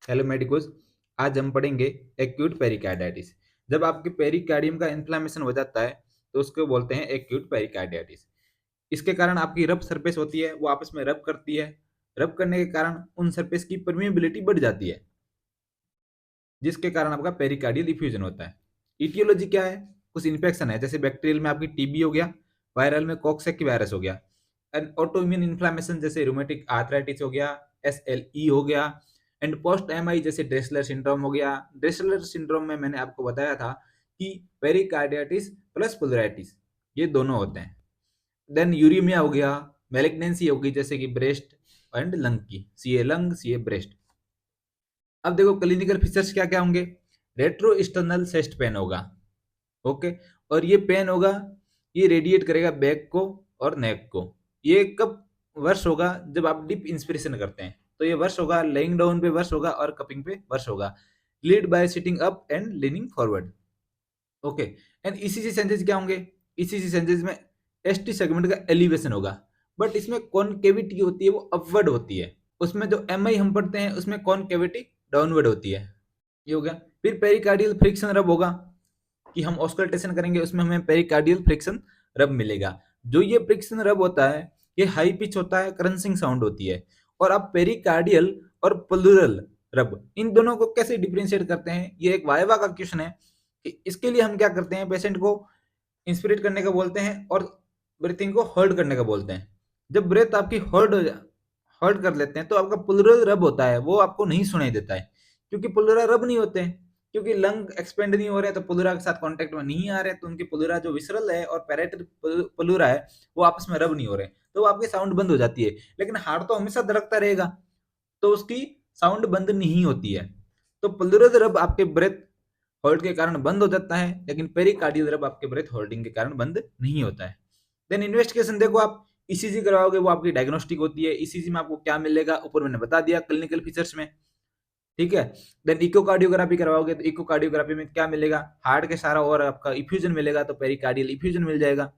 Hello medicos, आज हम पढ़ेंगे एक्यूट पेरिकार्डिटिस। जब आपके पेरिकार्डियम का इन्फ्लामेशन हो जाता है तो उसको बोलते हैं एक्यूट पेरिकार्डिटिस। इसके कारण आपकी रब सरफेस होती है, वो आपस में रब करती है। रब करने के कारण उन सरफेस की परमिएबिलिटी बढ़ जाती है, जिसके कारण आपका पेरिकार्डियल इफ्यूजन होता है। इटियोलॉजी क्या है? कुछ इन्फेक्शन है, जैसे बैक्टीरियल में आपकी टीबी हो गया, वायरल में कॉक्सैकी वायरस हो गया, एंड ऑटोइम्यून इन्फ्लामेशन जैसे रूमेटिक आर्थराइटिस हो गया, एसएलई हो गया, एंड पोस्ट एमआई जैसे ड्रेसलर सिंड्रोम हो गया। ड्रेसलर सिंड्रोम में मैंने आपको बताया था कि पेरिकार्डिटिस प्लस प्लुराइटिस ये दोनों होते हैं। देन यूरीमिया हो गया, मेलिग्नेंसी होगी जैसे कि ब्रेस्ट एंड लंग की, सीए लंग सीए ब्रेस्ट। अब देखो क्लिनिकल फीचर्स क्या क्या होंगे। रेट्रो स्टर्नल चेस्ट पेन होगा, ओके, और ये पेन होगा, ये रेडिएट करेगा बैक को और नेक को। ये कब वर्ष होगा? जब आप डीप इंस्पिरेशन करते हैं तो ये वर्ष होगा, लेइंग डाउन पे वर्ष होगा और कपिंग पे वर्ष होगा। Lead by sitting up and leaning forward, okay. And ECG senses क्या होंगे? ईसीजी सेंसेस में एसटी सेगमेंट का एलिवेशन होगा, बट इसमें कॉनकेविटी होती है, वो अपवर्ड होती है। उसमें जो एमआई हम पढ़ते हैं उसमें कॉनकेविटी डाउनवर्ड होती है। ये हो गया। फिर पेरिकार्डियल फ्रिक्शन रब होगा कि हम ऑस्कल्टेशन करेंगे, उसमें हमें पेरिकार्डियल फ्रिक्शन रब मिलेगा। जो ये फ्रिक्शन रब होता है ये हाई पिच होता है, क्रंचिंग साउंड होती है। और आप पेरिकार्डियल और प्लूरल रब इन दोनों को कैसे डिफरेंशिएट करते हैं, ये एक वाइवा का क्वेश्चन है। इसके लिए हम क्या करते हैं, पेशेंट को इंस्पिरेट करने का बोलते हैं और ब्रीथिंग को होल्ड करने का बोलते हैं। जब ब्रेथ आपकी होल्ड कर लेते हैं तो आपका प्लूरल रब होता है वो आपको नहीं सुनाई देता है, क्योंकि प्लूरा रब नहीं होते हैं। क्योंकि लंग एक्सपेंड नहीं हो रहे तो प्लूरा के साथ कांटेक्ट में नहीं आ रहे, तो उनकी प्लूरा जो विसरल है और पैरेटल प्लूरा है वो आपस में रब नहीं हो रहे, तो वो आपकी साउंड बंद हो जाती है। लेकिन हार्ट तो हमेशा धड़कता रहेगा, तो उसकी साउंड बंद नहीं होती है। तो प्लूरल रब आपके ब्रेथ होल्ड के कारण बंद हो जाता है, लेकिन पेरिकार्डियल रब आपके ब्रेथ होल्डिंग के कारण बंद नहीं होता है। देन इन्वेस्टिगेशन देखो, आप ईसीजी करवाओगे, वो आपकी डायग्नोस्टिक होती है। ईसीजी में आपको क्या मिलेगा ऊपर मैंने बता दिया क्लिनिकल फीचर्स में, ठीक है। देन इकोकार्डियोग्राफी करवाओगे तो इकोकार्डियोग्राफी में क्या मिलेगा? हार्ट के सारा और आपका इफ्यूजन मिलेगा, तो पेरिकार्डियल इफ्यूजन मिल जाएगा।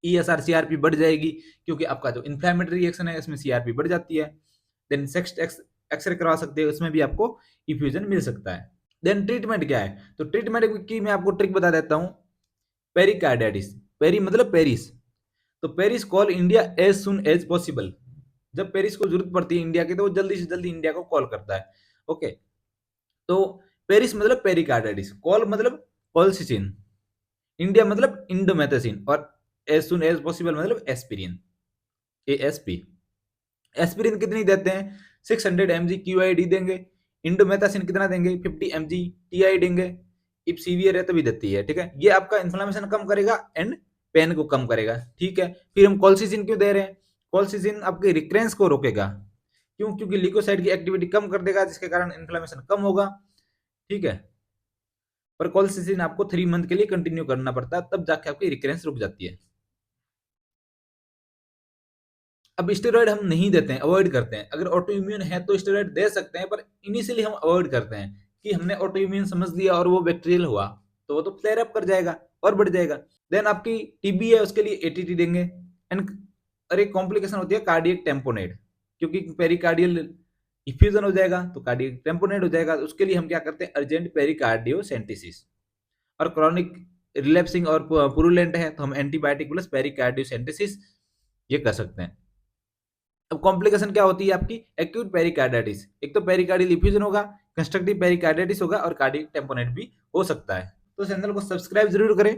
ईएसआर सीआरपी बढ़ जाएगी, क्योंकि आपका जो इन्फ्लेमेटरी रिएक्शन है इसमें सीआरपी बढ़ जाती है। देन सेक्स्ट एक्सरे करवा सकते हैं, उसमें भी आपको इफ्यूजन मिल सकता है। देन ट्रीटमेंट क्या है? तो ट्रीटमेंट की मैं आपको ट्रिक बता देता हूँ। पेरिकार्डिटिस, पेरी मतलब पेरिस, तो Paris call India as soon as possible. जब पेरिस को जरूरत पड़ती है इंडिया की तो वो जल्दी से जल्दी इंडिया को कॉल करता है, ओके। तो पेरिस मतलब पेरिकार्डाइटिस, कॉल मतलब कॉलसिसिन, इंडिया मतलब इंडोमेथासिन, और एज सुन एज पॉसिबल मतलब एस्पिरिन, एएसपी। एस्पिरिन कितनी देते हैं? 600 mg क्यूआईडी देंगे। इंडोमेथासिन कितना देंगे? 50 mg टीआई देंगे। इफ सीवियर है तभी देती है, ठीक है। ये आपका इन्फ्लेमेशन कम करेगा एंड पेन को कम करेगा, ठीक है। फिर हम कॉलसिसिन क्यों दे रहे हैं? कॉलसिसिन आपके रिक्रेंस को रोकेगा, क्यों? क्योंकि लिकोसाइड की एक्टिविटी कम कर देगा, जिसके कारण इन्फ्लेमेशन कम होगा, ठीक है। पर कॉलसिसिन आपको 3 मंथ के लिए कंटिन्यू करना पड़ता है, तब जाके आपकी रिक्रेंस रुक जाती है। अब स्टेरॉइड हम नहीं देते हैं, अवॉइड करते हैं। अगर ऑटो इम्यून है तो स्टेरॉइड दे सकते हैं, पर इनिशियली हम अवॉइड करते हैं कि हमने ऑटो इम्यून समझ लिया और वो बैक्टीरियल हुआ तो वो तो फ्लेयर अप कर जाएगा और बढ़ जाएगा। देन आपकी टीबी है उसके लिए एटीटी देंगे। एंड और एक कॉम्प्लिकेशन होती है कार्डियक टेम्पोनेट, क्योंकि पेरिकार्डियल इफ्यूजन हो जाएगा तो कार्डियक टेम्पोनेट हो जाएगा। उसके लिए हम क्या करते हैं? अर्जेंट पेरिकार्डियोसेंटेसिस। और क्रॉनिक रिलैप्सिंग और पुरुलेंट है तो हम एंटीबायोटिक प्लस पेरिकार्डियोसेंटेसिस ये कर सकते हैं। अब कॉम्प्लिकेशन क्या होती है आपकी? एक्यूट पेरिकार्डाइटिस, एक तो पेरिकार्डियल इफ्यूजन होगा, कंस्ट्रक्टिव पेरिकार्डाइटिस होगा और कार्डियक टेम्पोनेट भी हो सकता है। तो चैनल को सब्सक्राइब जरूर करें।